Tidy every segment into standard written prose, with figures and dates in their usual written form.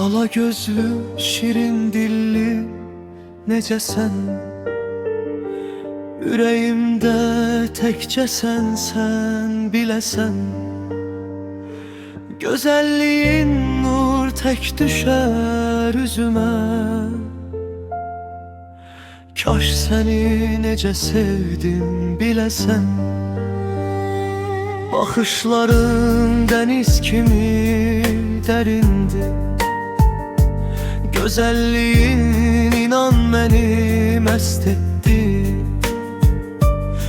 Ala gözlü, şirin dilli necəsən? Ürəyimdə təkcə sən biləsən. Gözəlliyin nur tək düşər üzümə. Kaş səni necə sevdim biləsən. Baxışların dəniz kimi dərindir. Gözəlliyin inan məni məst etdi.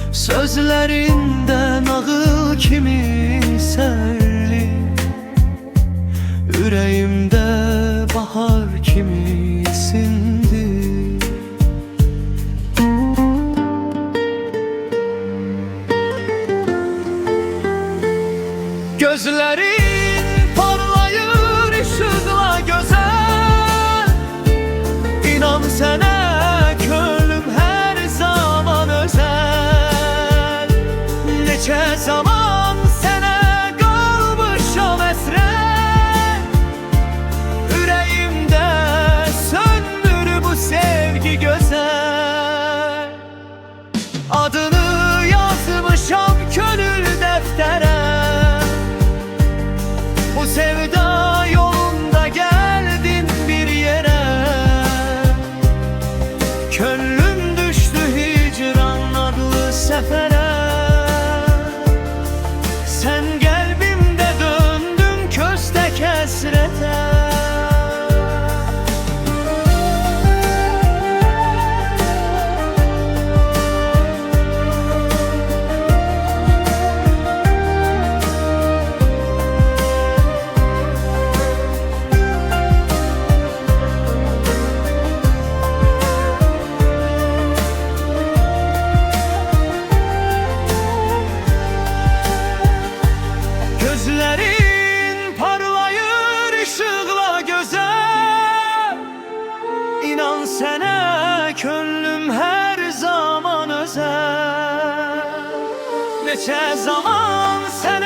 Sözlərində nağıl kimi sərli, ürəyimdə bahar kimi sindi. Gözlərin parlayır işıqla gözəl. İnan sənə könlüm hər zaman özəl. Neçə zaman sənə qalmışam əsrər. Ürəyimdə söndür bu sevgi gözəl. Adını yazmışam könül dəftərə. Bu sevda yolunda geldin bir yere. Könlüm düştü hicran adlı sefere. Sen kalbimde döndün köstek hasrete. Gözlerin parlayır ışıqla gözəl. İnan sənə könlüm hər zaman özəl. Neçə zaman sən